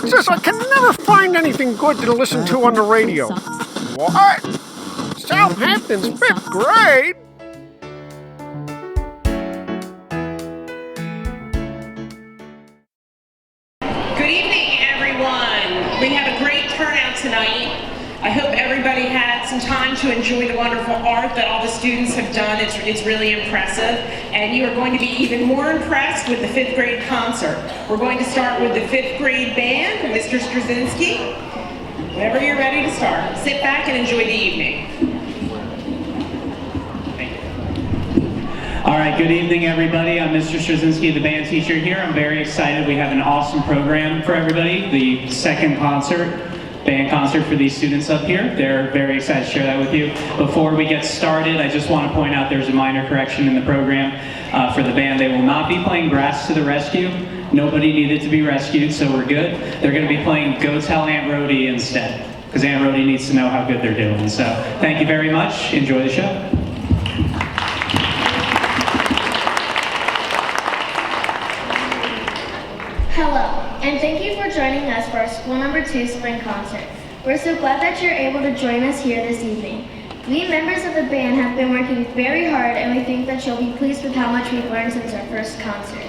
It's just I can never find anything good to listen to on the radio. What? Southampton's 5th grade? Good evening, everyone. We have a great turnout tonight. I hope everybody had some time to enjoy the wonderful art that all the students have done. It's really impressive. And you are going to be even more impressed with the 5th grade concert. We're going to start with the 5th grade band, Mr. Straczynski. Whenever you're ready to start, sit back and enjoy the evening. All right, good evening, everybody. I'm Mr. Straczynski, the band teacher here. I'm very excited. We have an awesome program for everybody. The second band concert for these students up here. They're very excited to share that with you. Before we get started, I just want to point out there's a minor correction in the program for the band. They will not be playing Grass to the Rescue. Nobody needed to be rescued, so we're good. They're going to be playing Go Tell Aunt Rhody instead, because Aunt Rhody needs to know how good they're doing. So thank you very much. Enjoy the show. Hello, and thank you for joining us for our School Number 2 Spring Concert. We're so glad that you're able to join us here this evening. We members of the band have been working very hard, and we think that you'll be pleased with how much we've learned since our first concert.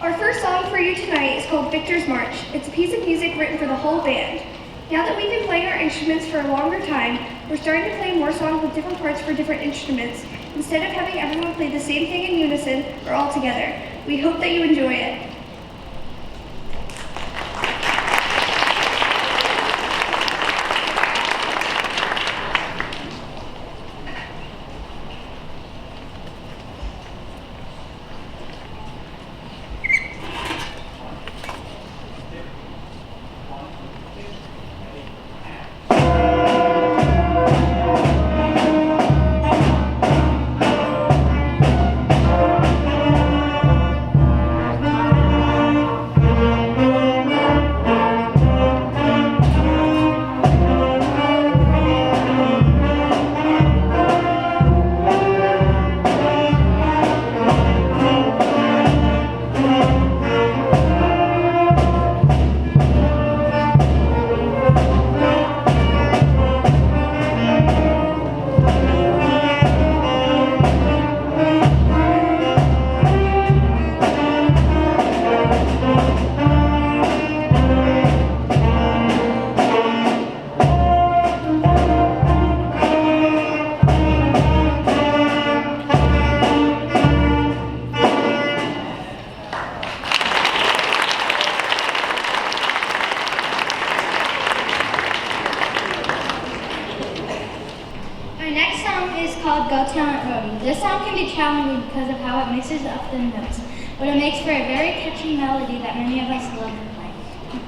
Our first song for you tonight is called Victor's March. It's a piece of music written for the whole band. Now that we've been playing our instruments for a longer time, we're starting to play more songs with different parts for different instruments, instead of having everyone play the same thing in unison or all together. We hope that you enjoy it. Challenging because of how it mixes up the notes, but it makes for a very catchy melody that many of us love to play.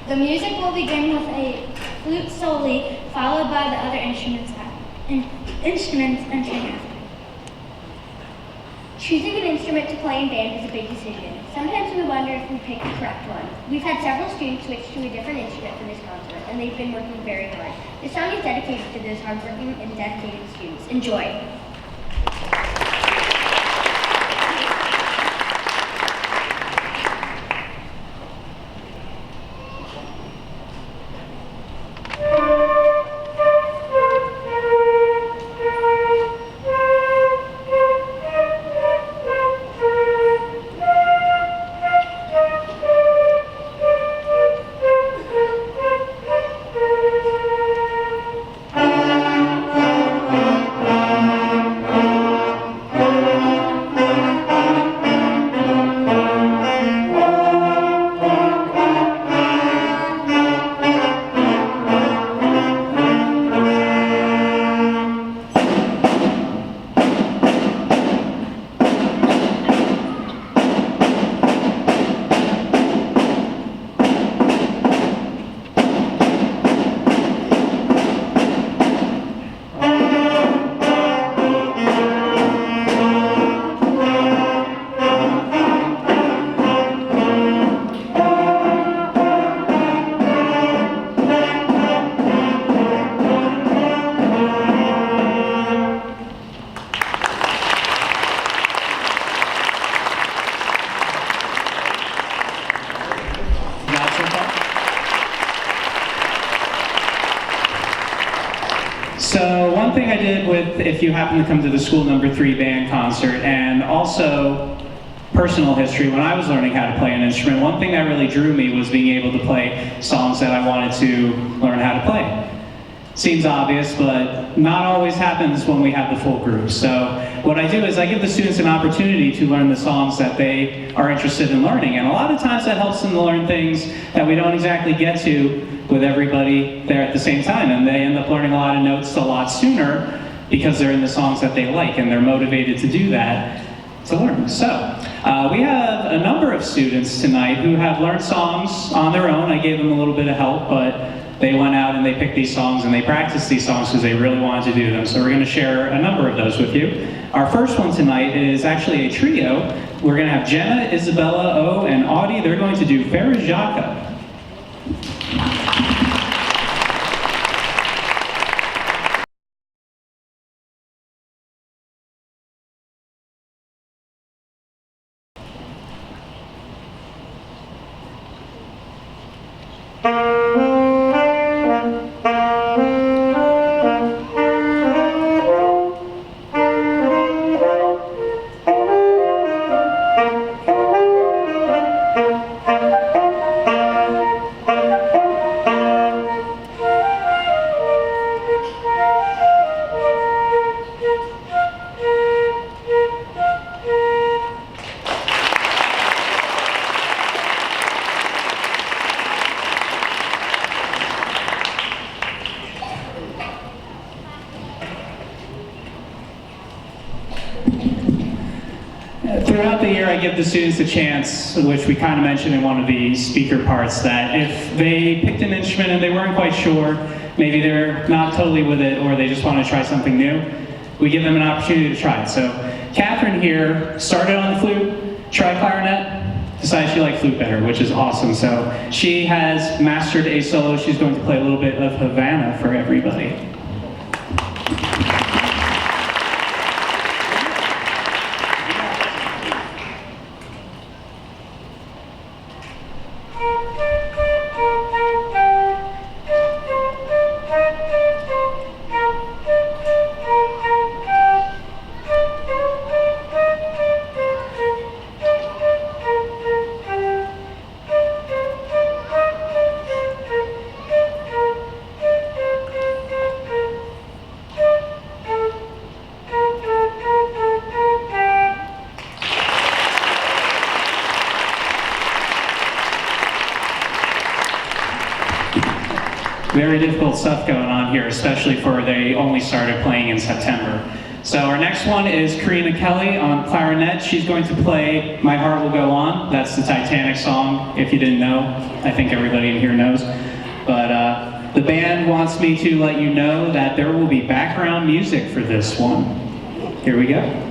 The music will begin with a flute solely, followed by the other instruments entering after. Choosing an instrument to play in band is a big decision. Sometimes we wonder if we picked the correct one. We've had several students switch to a different instrument for this concert, and they've been working very hard. This song is dedicated to those hardworking and dedicated students. Enjoy. So one thing I did with, if you happen to come to the school number 3 band concert, and also personal history, when I was learning how to play an instrument, one thing that really drew me was being able to play songs that I wanted to learn how to play. Seems obvious, but not always happens when we have the full group. So what I do is I give the students an opportunity to learn the songs that they are interested in learning. And a lot of times that helps them to learn things that we don't exactly get to with everybody there at the same time. And they end up learning a lot of notes a lot sooner because they're in the songs that they like and they're motivated to do that to learn. So we have a number of students tonight who have learned songs on their own. I gave them a little bit of help, but they went out and they picked these songs and they practiced these songs because they really wanted to do them. So we're going to share a number of those with you. Our first one tonight is actually a trio. We're going to have Jenna, Isabella, O, and Audie. They're going to do Farajaka. Throughout the year, I give the students a chance, which we kind of mentioned in one of the speaker parts, that if they picked an instrument and they weren't quite sure, maybe they're not totally with it, or they just want to try something new, we give them an opportunity to try it. So Catherine here started on the flute, tried clarinet, decided she liked flute better, which is awesome. So she has mastered a solo. She's going to play a little bit of Havana for everybody. Very difficult stuff going on here, especially for they only started playing in September. So our next one is Karina Kelly on clarinet. She's going to play My Heart Will Go On. That's the Titanic song, if you didn't know. I think everybody in here knows. But the band wants me to let you know that there will be background music for this one. Here we go.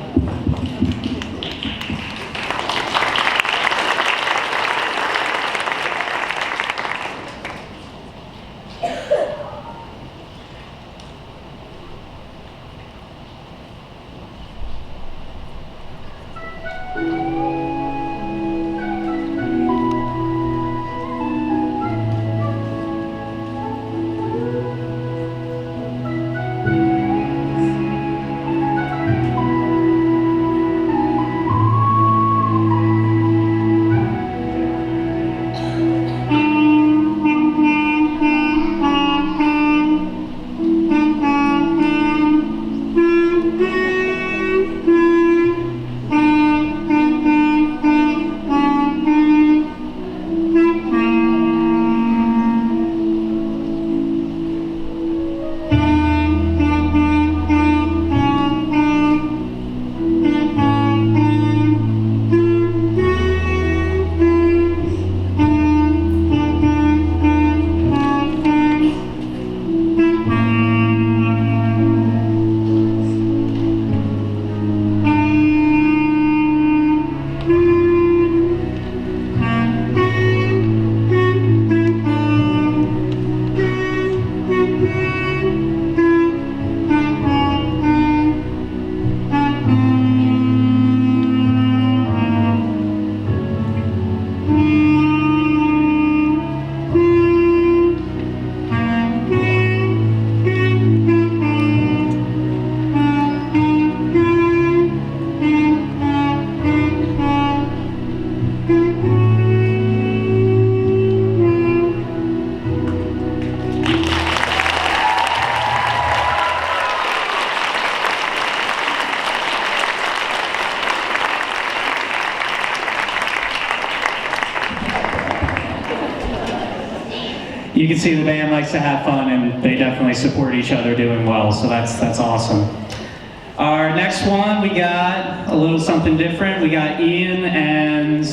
You can see the band likes to have fun, and they definitely support each other doing well, so that's awesome. Our next one, we got a little something different. We got Ian and...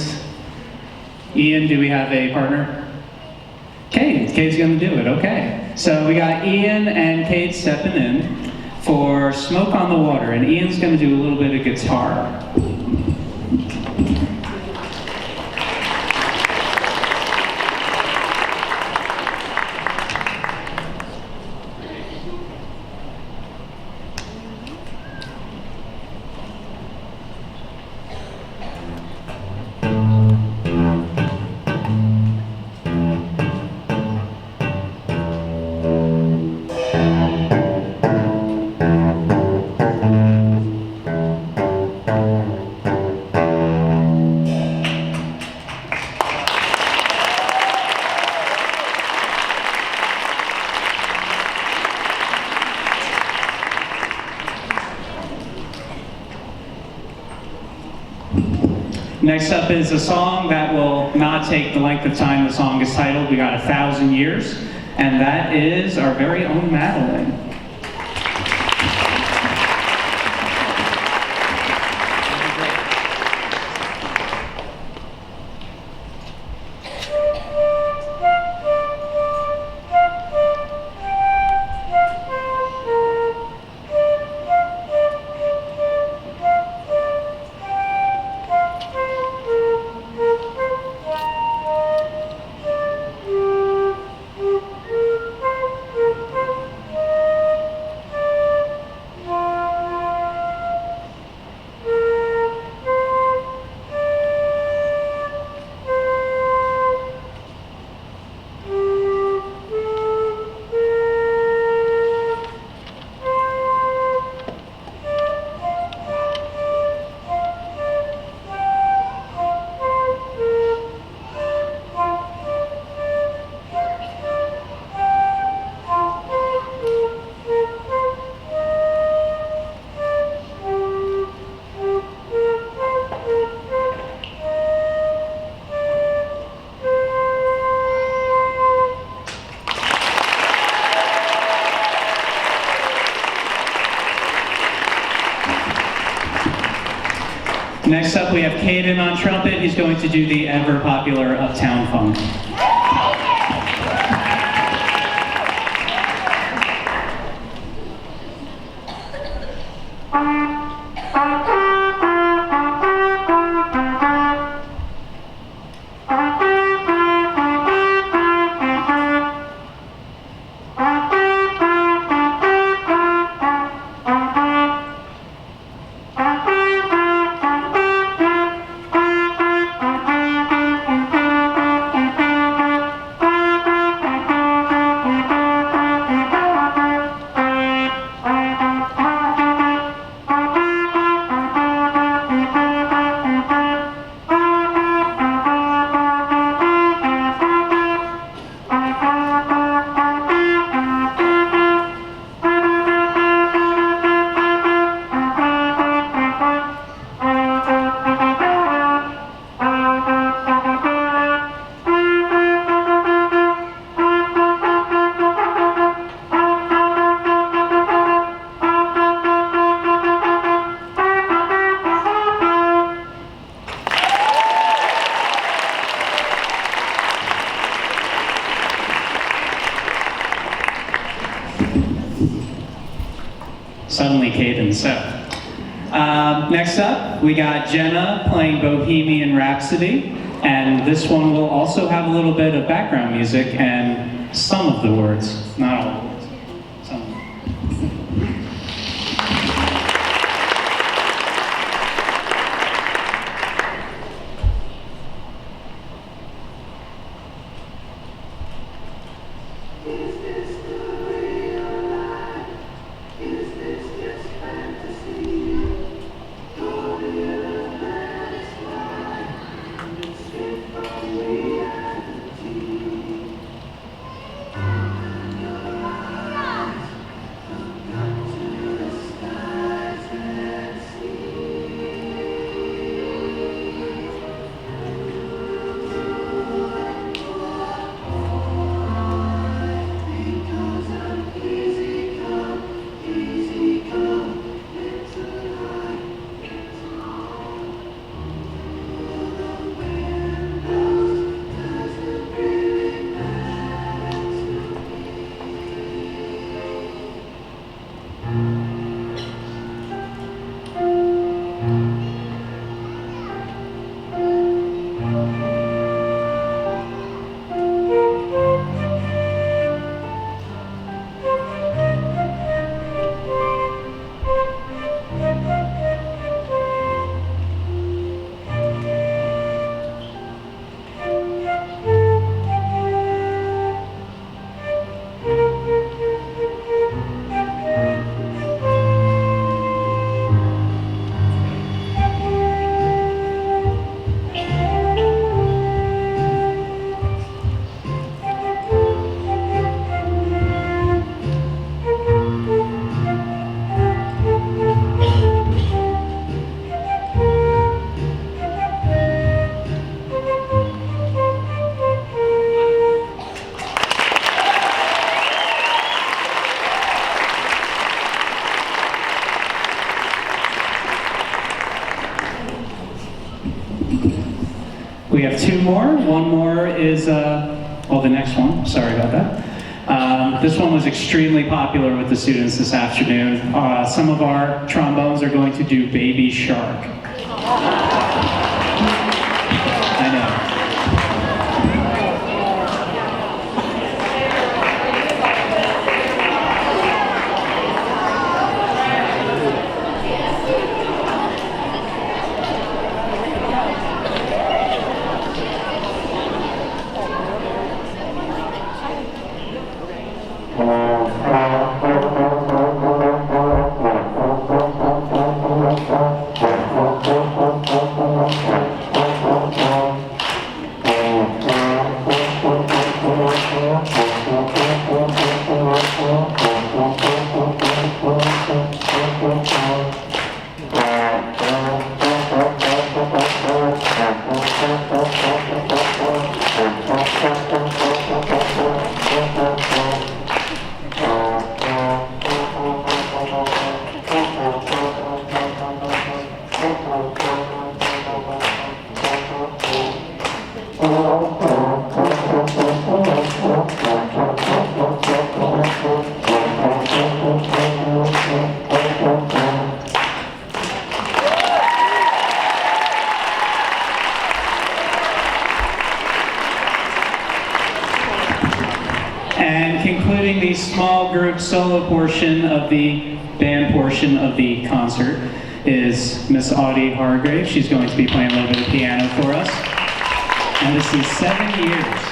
Ian, do we have a partner? Cade. Cade's gonna do it, okay. So we got Ian and Cade stepping in for Smoke on the Water, and Ian's gonna do a little bit of guitar. Next up is a song that will not take the length of time the song is titled. We got 1,000 Years, and that is our very own Madeline. Next up, we have Caden on trumpet. He's going to do the ever popular Uptown Funk. Suddenly Caden, so. Next up, we got Jenna playing Bohemian Rhapsody, and this one will also have a little bit of background music and some of the words, not all of the words, some of them. two more. One more is, well, the next one. Sorry about that. This one was extremely popular with the students this afternoon. Some of our trombones are going to do Baby Shark. I know. And concluding the small group solo portion of the band portion of the concert is Miss Audie Hargrave. She's going to be playing a little bit of piano for us. And this is 7 years.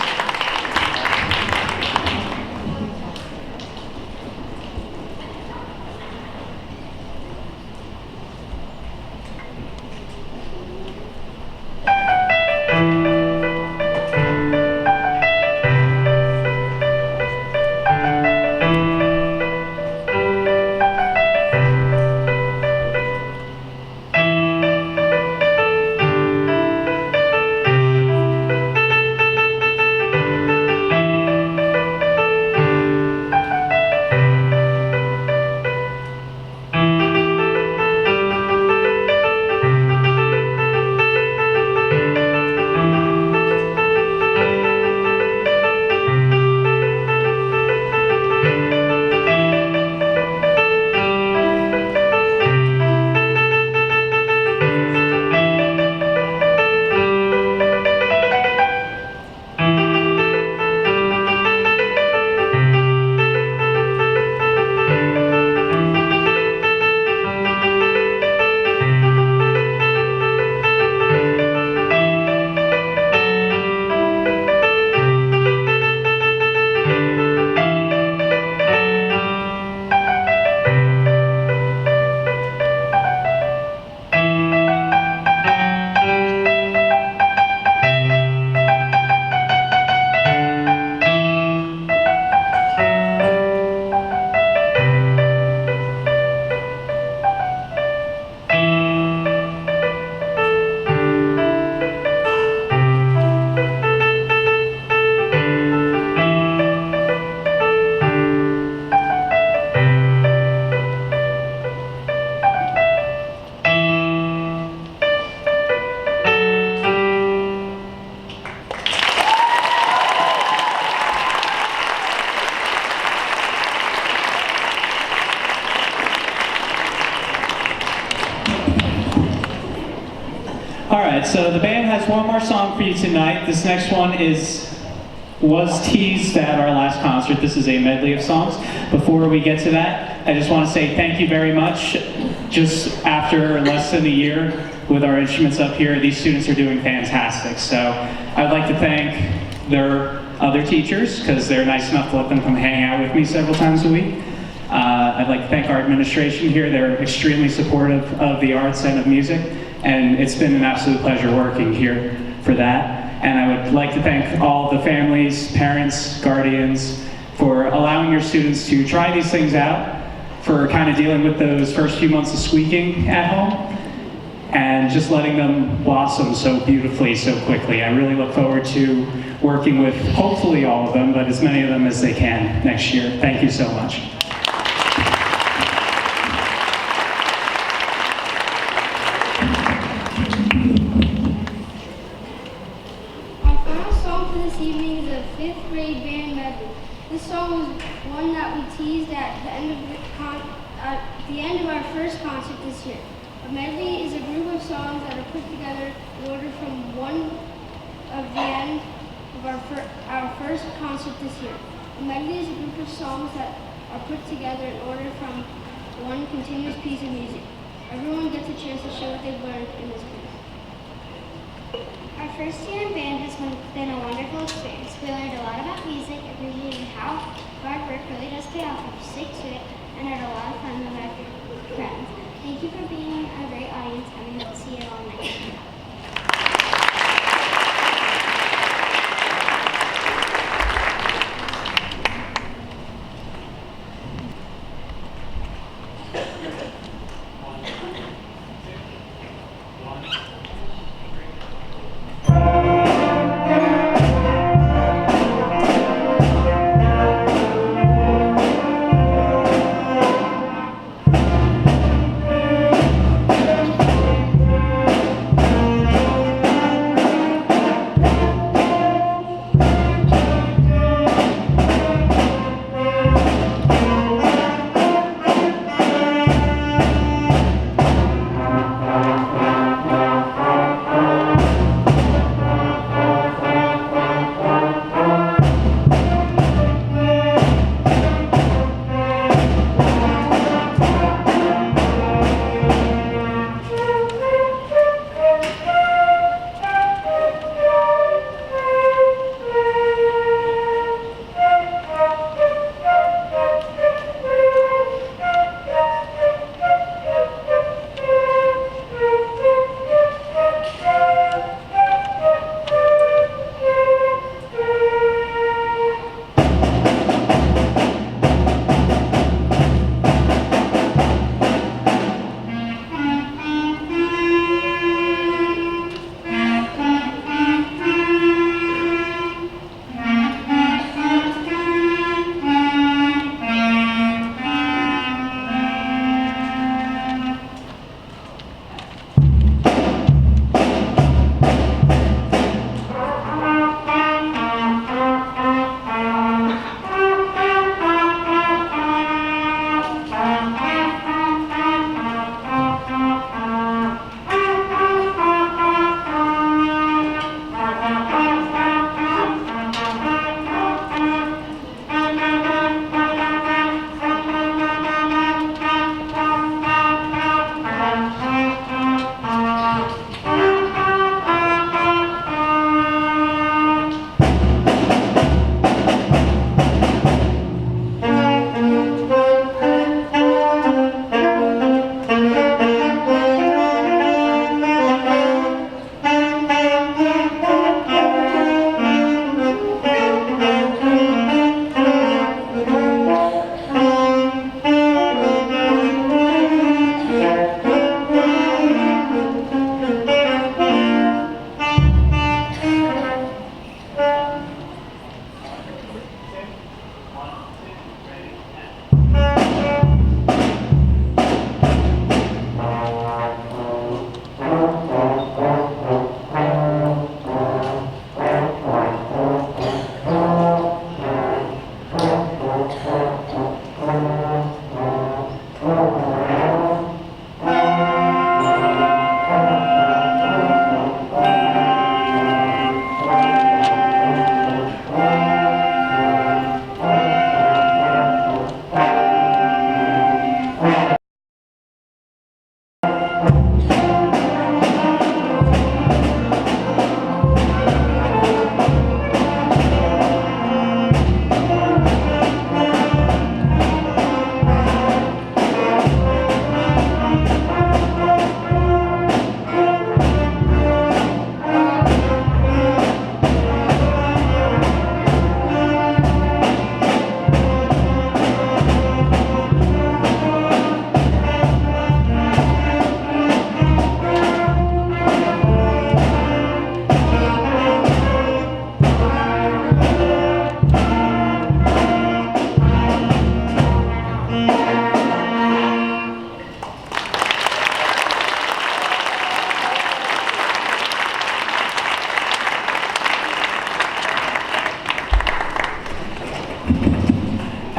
All right, so the band has one more song for you tonight. This next one was teased at our last concert. This is a medley of songs. Before we get to that, I just want to say thank you very much. Just after less than a year with our instruments up here, these students are doing fantastic. So I'd like to thank their other teachers, because they're nice enough to let them come hang out with me several times a week. I'd like to thank our administration here. They're extremely supportive of the arts and of music, and it's been an absolute pleasure working here for that. And I would like to thank all the families, parents, guardians, for allowing your students to try these things out, for kind of dealing with those first few months of squeaking at home, and just letting them blossom so beautifully, so quickly. I really look forward to working with hopefully all of them, but as many of them as they can next year. Thank you so much. this evening is a 5th grade band medley. This song was one that we teased at the end of our first concert this year. A medley is a group of songs that are put together in order from one of the end of our first concert this year. A medley is a group of songs that are put together in order from one continuous piece of music. Everyone gets a chance to show what they've learned in this piece. Our first year in band has been a wonderful experience. We learned a lot about music, appreciated how hard work really does pay off if you stick to it, and had a lot of fun with our friends. Thank you for being a great audience, and we hope to see you all next year.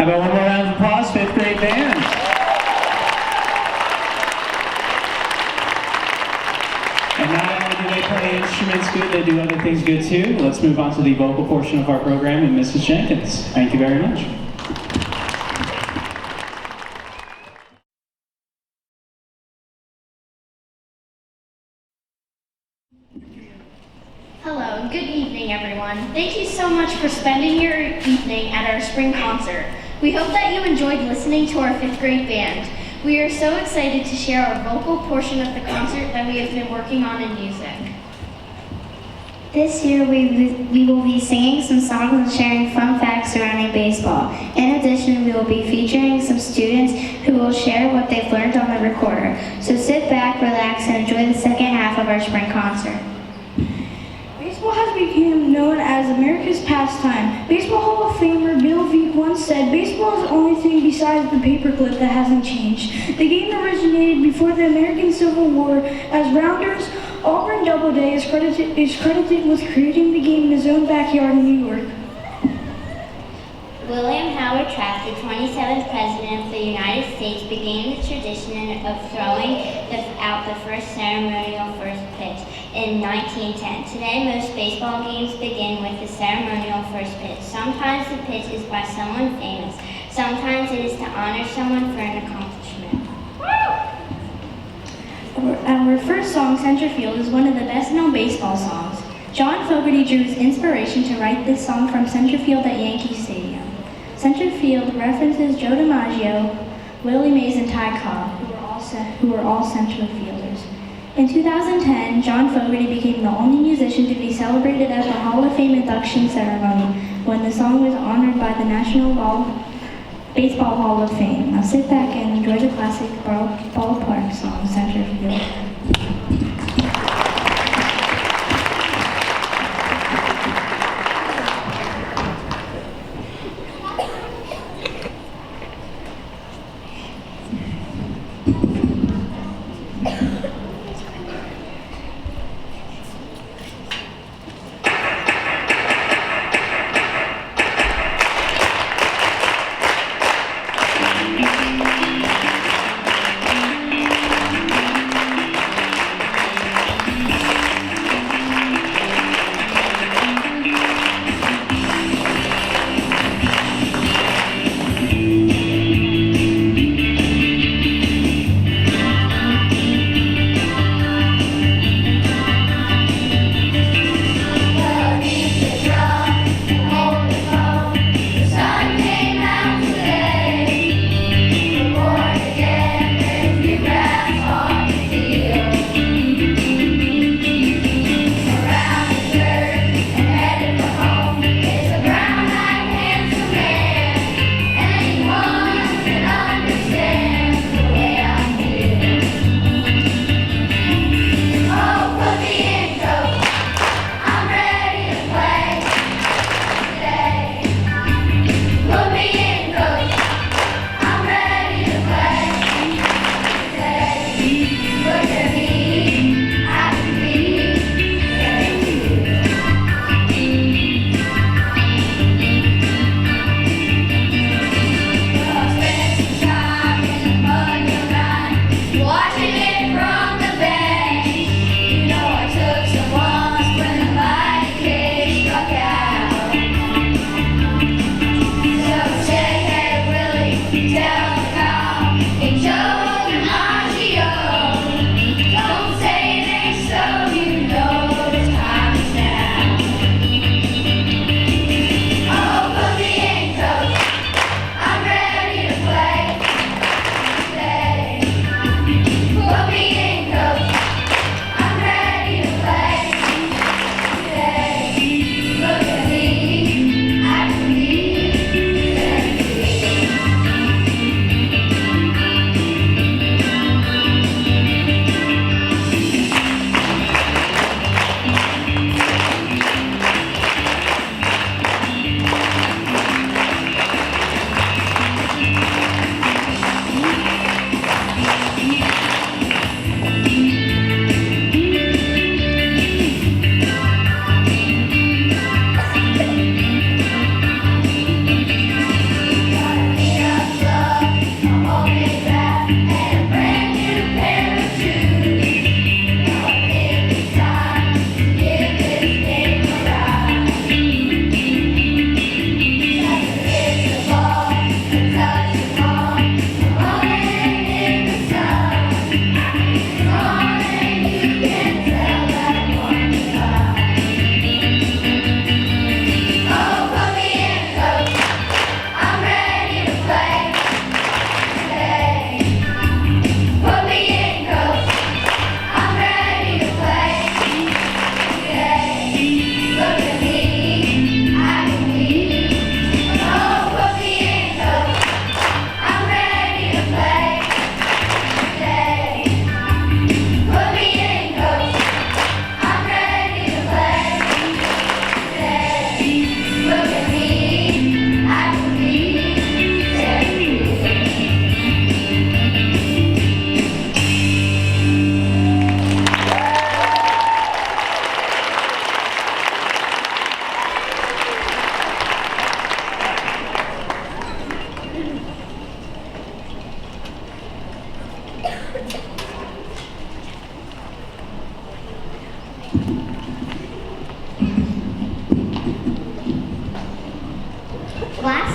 How about one more round of applause, 5th grade band? And not only do they play instruments good, they do other things good too. Let's move on to the vocal portion of our program and Mrs. Jenkins. Thank you very much. Hello, and good evening, everyone. Thank you so much for spending your evening at our spring concert. We hope that you enjoyed listening to our 5th grade band. We are so excited to share our vocal portion of the concert that we have been working on in music. This year we will be singing some songs and sharing fun facts surrounding baseball. In addition, we will be featuring some students who will share what they've learned on the recorder. So sit back, relax, and enjoy the second half of our spring concert. Baseball has become known as America's pastime. Baseball Hall of Famer Bill Veeck once said, "Baseball is the only thing besides the paperclip that hasn't changed." The game originated before the American Civil War as rounders. Auburn Doubleday is credited with creating the game in his own backyard in New York. William Howard Taft, the 27th President of the United States, began the tradition of throwing out the first ceremonial first pitch in 1910. Today, most baseball games begin with the ceremonial first pitch. Sometimes the pitch is by someone famous. Sometimes it is to honor someone for an accomplishment. Our first song, Center Field, is one of the best-known baseball songs. John Fogerty drew his inspiration to write this song from center field at Yankee Stadium. Center Field references Joe DiMaggio, Willie Mays, and Ty Cobb, who were all center fielders. In 2010, John Fogerty became the only musician to be celebrated at the Hall of Fame induction ceremony when the song was honored by the National Baseball Hall of Fame. Now sit back and enjoy the classic ballpark song, Center Field.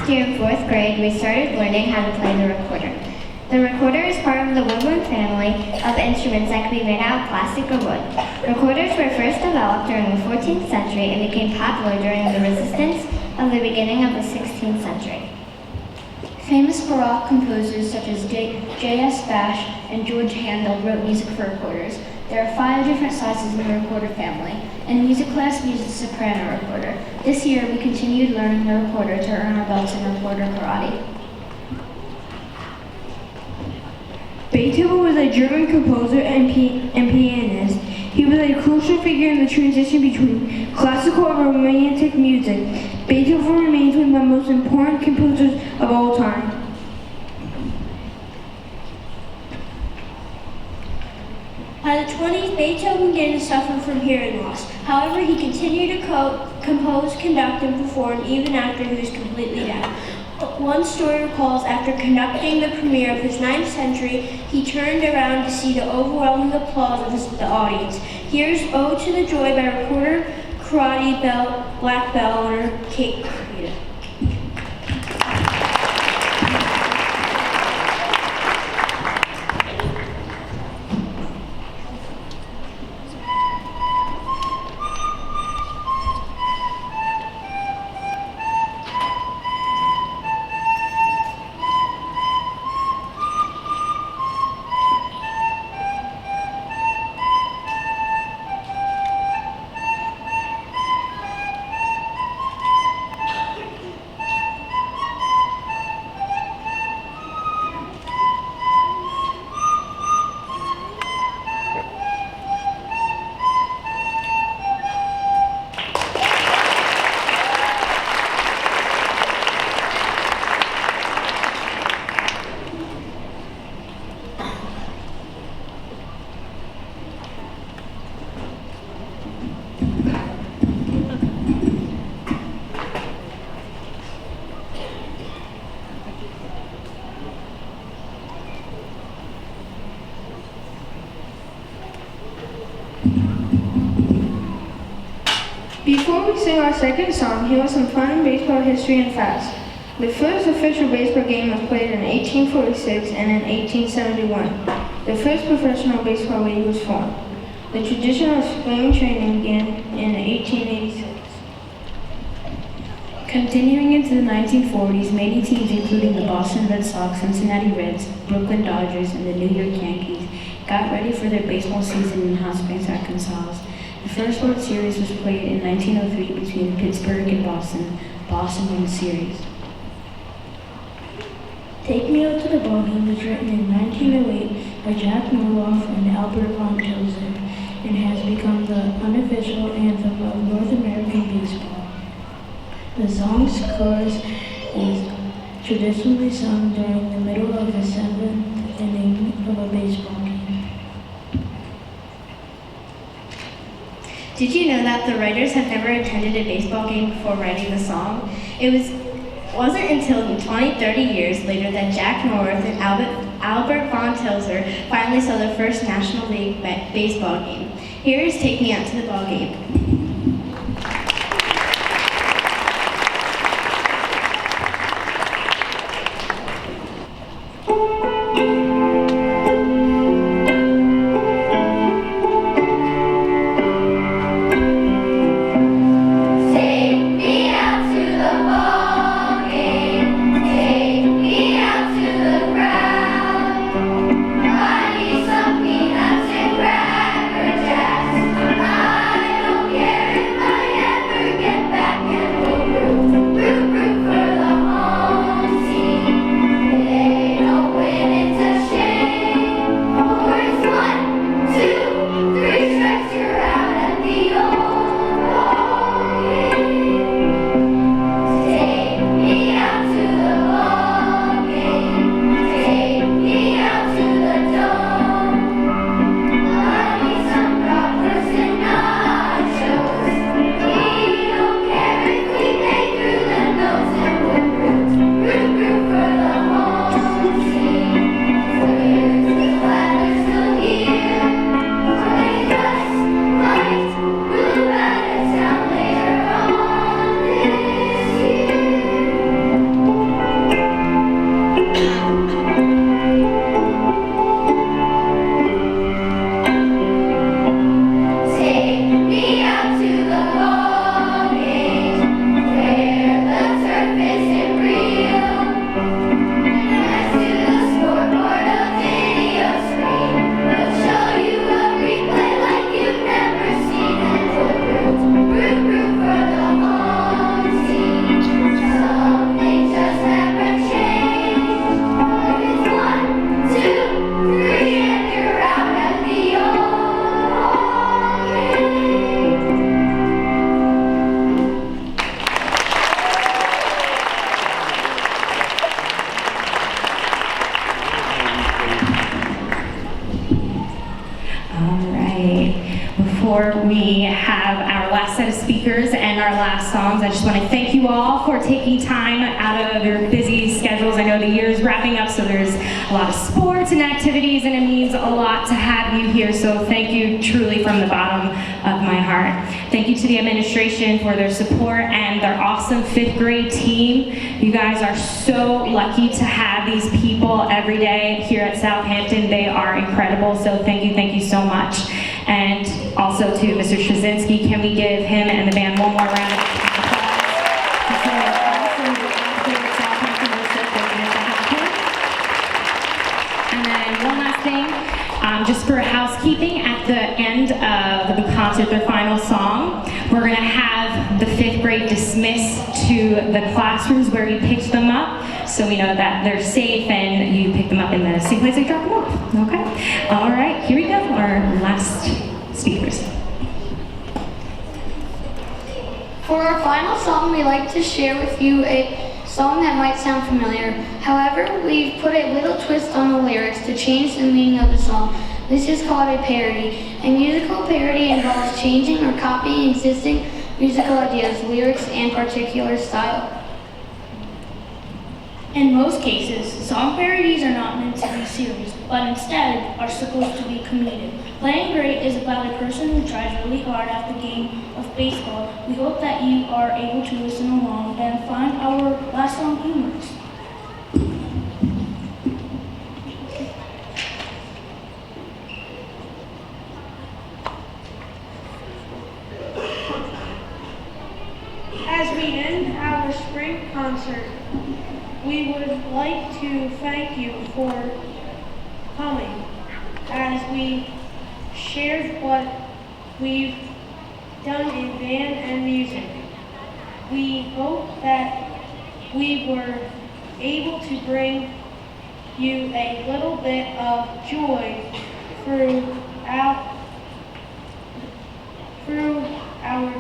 last year in 4th grade, we started learning how to play the recorder. The recorder is part of the woodwind family of instruments that can be made out of plastic or wood. Recorders were first developed during the 14th century and became popular during the Resistance of the beginning of the 16th century. Famous Baroque composers such as J.S. Bash and George Handel wrote music for recorders. There are 5 different sizes in the recorder family, and music class we use a soprano recorder. This year, we continued learning the recorder to earn our belts in recorder karate. Beethoven was a German composer and pianist. He was a crucial figure in the transition between classical and romantic music. Beethoven remains one of the most important composers of all time. By the 20s, Beethoven began to suffer from hearing loss. However, he continued to compose, conduct, and perform even after he was completely deaf. One story recalls after conducting the premiere of his 9th Century, he turned around to see the overwhelming applause of the audience. Here's Ode to the Joy by recorder, karate belt, black belt owner, Kate Creeda. Before we sing our second song, here are some fun in baseball history and facts. The first official baseball game was played in 1846 and in 1871. The first professional baseball league was formed. The tradition of spring training began in 1886. Continuing into the 1940s, many teams including the Boston Red Sox, Cincinnati Reds, Brooklyn Dodgers, and the New York Yankees got ready for their baseball season in Hot Springs, Arkansas. The first World Series was played in 1903 between Pittsburgh and Boston. Boston won the series. Take Me Out to the Ballgame was written in 1908 by Jack Norwoff and Albert Von Tozer and has become the unofficial anthem of North American baseball. The song's chorus is traditionally sung during the middle of the 7th inning of a baseball game. Did you know that the writers have never attended a baseball game before writing the song? It wasn't until 20-30 years later that Jack Norwood and Albert Von Tozer finally saw their first National League baseball game. Here is Take Me Out to the Ball Game. Buy me some peanuts and cracker jacks. I don't care. last songs. I just want to thank you all for taking time out of your busy schedules. I know the year is wrapping up, so there's a lot of sports and activities, and it means a lot to have you here. So thank you truly from the bottom of my heart. Thank you to the administration for their support and their awesome 5th grade team. You guys are so lucky to have these people every day here at Southampton. They are incredible, so thank you so much. And also to Mr. Straczynski, can we give him and the band one more round of applause? He's doing an awesome job here at Southampton. We're so fortunate to have him. And then one last thing, just for housekeeping, at the end of the concert, their final song, we're going to have the 5th grade dismiss to the classrooms where you picked them up, so we know that they're safe and you pick them up in the same place they dropped them off. Okay? All right, here we go, our last speakers. For our final song, we like to share with you a song that might sound familiar. However, we've put a little twist on the lyrics to change the meaning of the song. This is called a parody. A musical parody involves changing or copying existing musical ideas, lyrics, and particular style. In most cases, song parodies are not meant to be serious, but instead are supposed to be comedic. Playing Great is about a person who tries really hard at the game of baseball. We hope that you are able to listen along and find our last song humorous. As we end our spring concert, we would like to thank you for coming as we shared what we've done in band and music. We hope that we were able to bring you a little bit of joy through our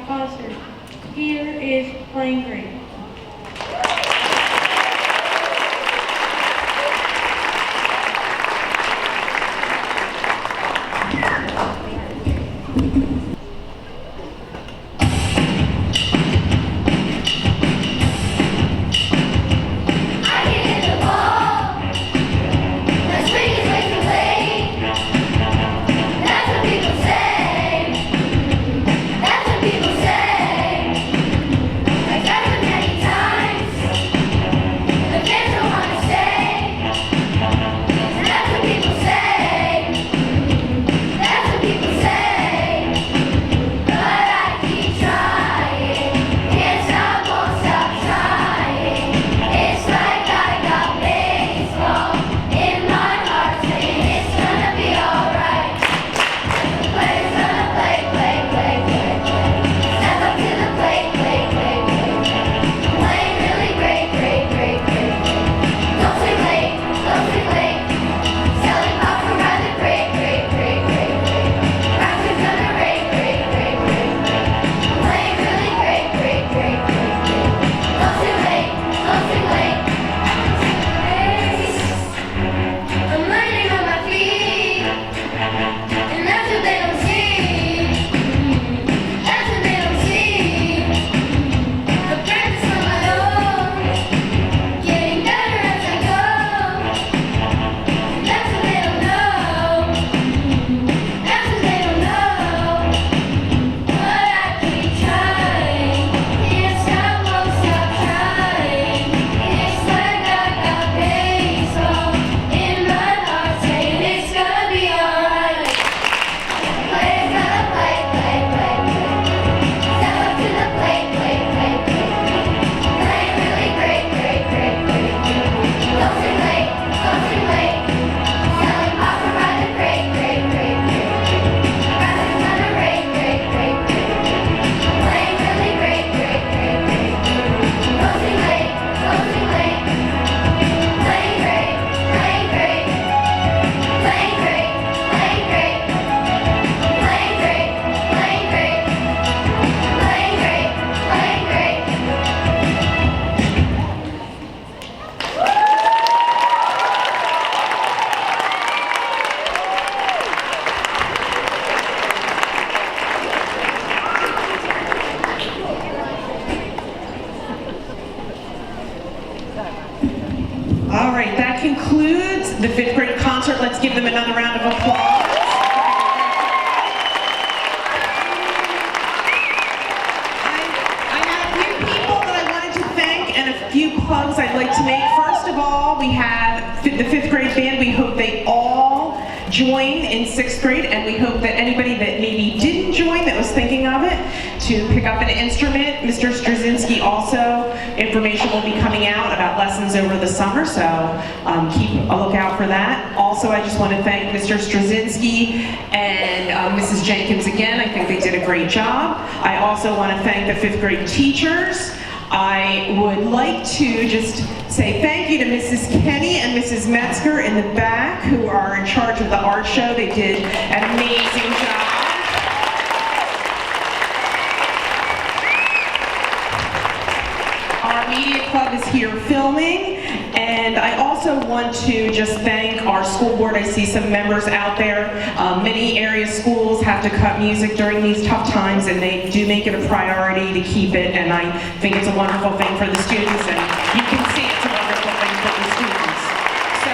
concert. Here is Playing Great. That's what people say. I got All right, that concludes the 5th grade concert. Let's give them another round of applause. I have a few people that I wanted to thank and a few plugs I'd like to make. First of all, we have the 5th grade band. We hope they all join in 6th grade, and we hope that anybody that maybe didn't join that was thinking of it to pick up an instrument. Mr. Straczynski also, information will be coming out about lessons over the summer, so keep a lookout for that. Also, I just want to thank Mr. Straczynski and Mrs. Jenkins again. I think they did a great job. I also want to thank the 5th grade teachers. I would like to just say thank you to Mrs. Kenny and Mrs. Metzger in the back who are in charge of the art show. They did an amazing job. Our media club is here filming, and I also want to just thank our school board. I see some members out there. Many area schools have to cut music during these tough times, and they do make it a priority to keep it, and I think it's a wonderful thing for the students, and you can see it's a wonderful thing for the students. So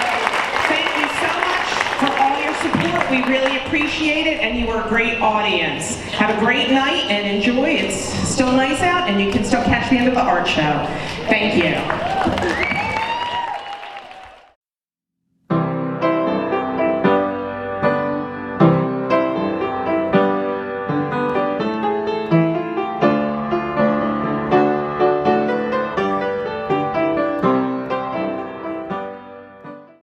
thank you so much for all your support. We really appreciate it, and you were a great audience. Have a great night and enjoy. It's still nice out, and you can still catch the end of the art show. Thank you.